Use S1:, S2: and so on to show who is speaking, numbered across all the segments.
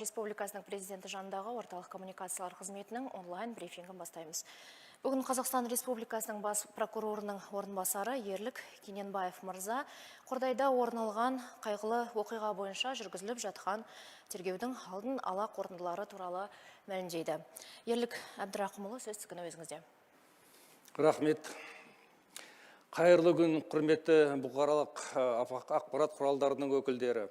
S1: Республикасының президенті жанындағы орталық коммуникациялар қызметінің онлайн брифингін бастаймыз. Бүгін Қазақстан Республикасының бас прокурорының орынбасары Ерлік Кененбаев мырза Қордайда орын алған қайғылы оқиға бойынша жүргізіліп жатқан тергеудің алдын ала қорытындылары туралы мәлімдейді. Ерлік Әбдірақымұлы, сөз тізгіні өзіңізде.
S2: Рахмет. Қайырлы күн, құрметті бұқаралық ақпарат құралдарының өкілдері.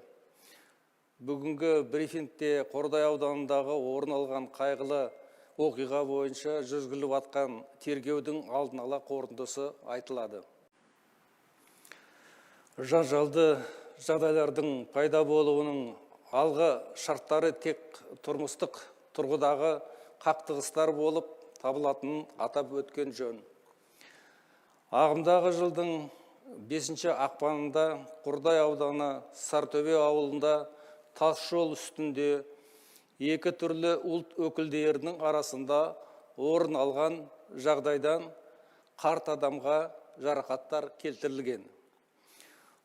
S2: Бүгінгі брифингте Қордай ауданындағы орын алған қайғылы оқиға бойынша жүргізіліп жатқан тергеудің алдын ала қорытындысы айтылады. Жанжалды жағдайлардың пайда болуының алғы шарттары тек тұрмыстық тұрғыдағы қақтығыстар болып табылатынын атап өткен жөн. Ағымдағы жылдың 5 ақпанында Қордай ауданы Сартөбе ауылында тас жол үстінде екі түрлі ұлт өкілдерінің арасында орын алған жағдайдан қарт адамға жарақаттар келтірілген.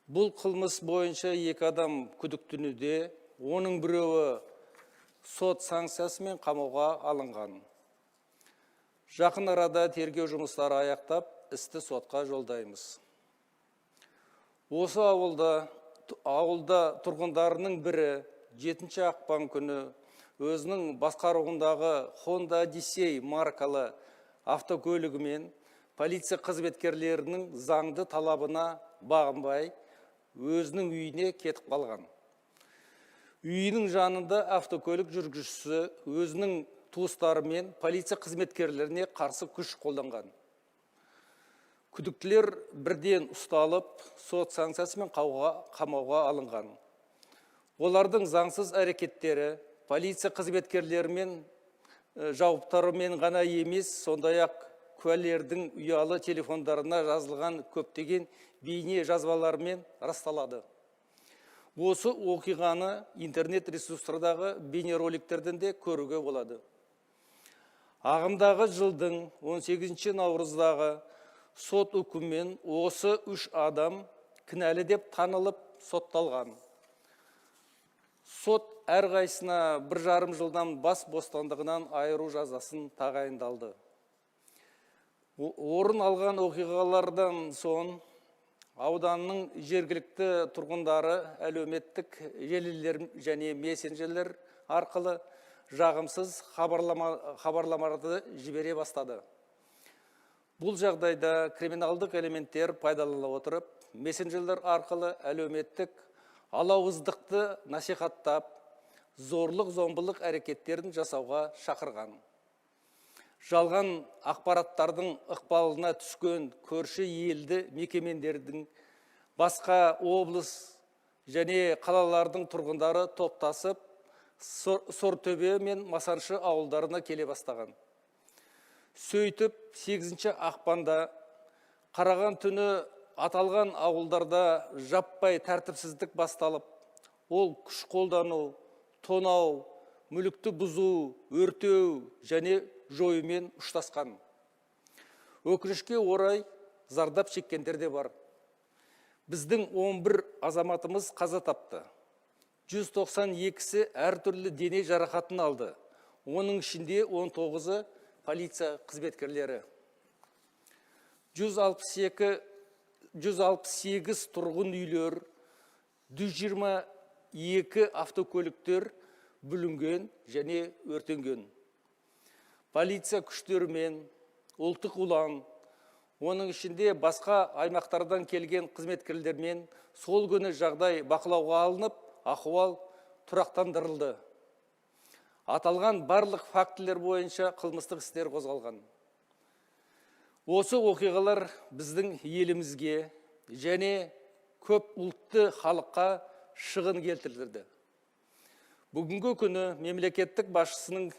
S2: Бұл қылмыс бойынша екі адам күдіктенуде, оның біреуі сот санкциясымен қамауға алынған. Жақын арада тергеу жұмыстары аяқтап, істі сотқа жолдаймыз. Осы ауылда тұрғындарының бірі 7 ақпан күні өзінің басқаруындағы Honda Odyssey маркалы автокөлігімен полиция қызметкерлерінің заңды талабына бағынбай өзінің үйіне кетіп қалған. Үйінің жанында автокөлік жүргізушісі өзінің туыстарымен полиция қызметкерлеріне қарсы күш қолданған. Күдіктілер бірден ұсталып, сот санкциясымен қамауға алынған. Олардың заңсыз әрекеттері полиция қызметкерлерімен жауаптарымен ғана емес, сондай-ақ куәлердің ұялы телефондарына жазылған көптеген бейне жазбаларымен расталады. Осы оқиғаны интернет ресурстардағы бейнероликтерден де көруге болады. Ағымдағы жылдың 18 наурыздағы сот үкімімен осы 3 адам кінәлі деп танылып сотталған. Сот әрқайсысына 1,5 жылдан бас бостандығынан айыру жазасын тағайындалды. Орын алған оқиғалардан соң ауданның жергілікті тұрғындары әлеуметтік желілер және мессенджерлер арқылы жағымсыз хабарламаларды жібере бастады. Бұл жағдайда криминалдық элементтер пайдалана отырып, мессенджерлер арқылы әлеуметтік алауыздықты насихаттап, зорлық-зомбылық әрекеттерін жасауға шақырған. Жалған ақпараттардың ықпалына түскен көрші елді мекемелердің басқа облыс және қалалардың тұрғындары топтасып, Сортөбе мен Масаншы ауылдарына келе бастаған. Сөйтіп, 8 ақпанда қараған түні аталған ауылдарда жаппай тәртіпсіздік басталып, ол күш қолдану, тонау, мүлікті бұзу, өртеу және жоюмен ұштасқан. Өкінішке орай зардап шеккендер де бар. Біздің 11 азаматымыз қаза тапты. 192-сі әртүрлі дене жарақатын алды. Оның ішінде 19-ы полиция қызметкерлері. 168 тұрғын үйлер, 122 автокөліктер бүлінген және өртенген. Полиция күштерімен, ұлттық ұлан, оның ішінде басқа аймақтардан келген қызметкерлермен сол күні жағдай бақылауға алынып, ахуал тұрақтандырылды. Аталған барлық фактілер бойынша қылмыстық істер қозғалған. Осы оқиғалар біздің елімізге және көп ұлтты халыққа шығын келтірді. Бүгінгі күні мемлекеттік басшысының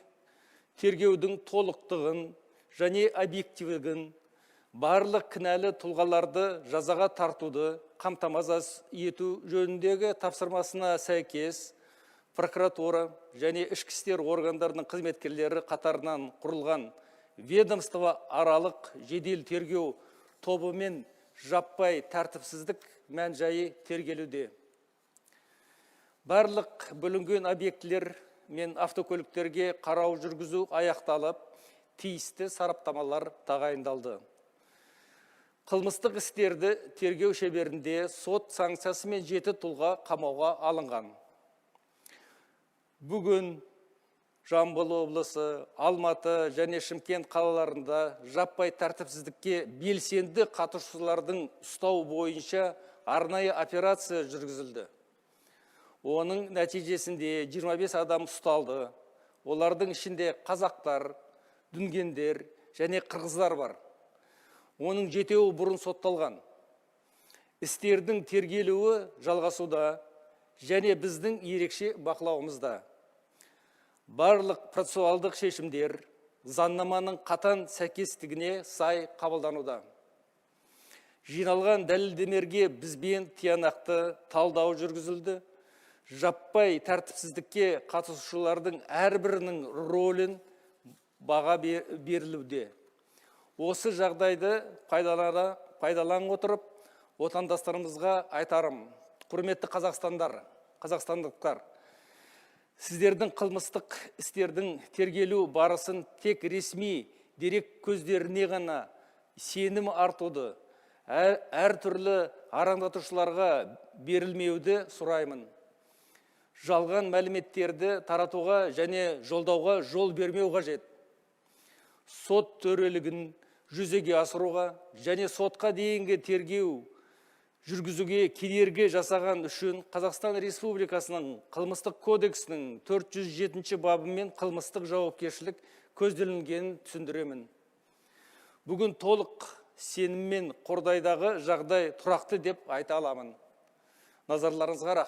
S2: тергеудің толықтығын және объективігін, барлық кінәлі тұлғаларды жазаға тартуды қамтамасыз ету жөніндегі тапсырмасына сәйкес прокуратура және ішкі істер органдарының қызметкерлері қатарынан құрылған ведомство аралық жедел тергеу тобымен жаппай тәртіпсіздік мән-жайы тергелуде. Барлық бүлінген объектілер мен автокөліктерге қарау жүргізу аяқталып, тиісті сараптамалар тағайындалды. Қылмыстық істерді тергеу шеберінде сот санкциясымен 7 тұлға қамауға алынған. Бүгін Жамбыл облысы, Алматы және Шымкент қалаларында жаппай тәртіпсіздікке белсенді қатысушылардың ұстау бойынша арнайы операция жүргізілді. Оның нәтижесінде 25 адам ұсталды. Олардың ішінде қазақтар, дүнгендер және қырғыздар бар. Оның 7-еуі бұрын сотталған. Істердің тергелуі жалғасуда және біздің ерекше бақылауымызда. Барлық процессуалдық шешімдер заңнаманың қатаң сәйкестігіне сай қабылдануда. Жиналған дәлелдемелерге бізбен тиянақты талдау жүргізілді. Жаппай тәртіпсіздікке қатысушылардың әрбірінің рөлін баға берілуде. Осы жағдайды пайдалана отырып, отандастарымызға айтарым: құрметті қазақстандықтар, сіздердің қылмыстық істердің тергелу барысын тек ресми дерек көздеріне ғана сенім артуды, әртүрлі арандатушыларға берілмеуді сұраймын. Жалған мәліметтерді таратуға және жолдауға жол бермеу қажет. Сот төрелігін жүзеге асыруға және сотқа дейінгі тергеу жүргізуге кедергі жасаған үшін Қазақстан Республикасының Қылмыстық кодексінің 407 бабымен қылмыстық жауапкершілік көзделгенін түсіндіремін. Бүгін толық сеніммен Қордайдағы жағдай тұрақты деп айта аламын. Назарларыңызға рахмет.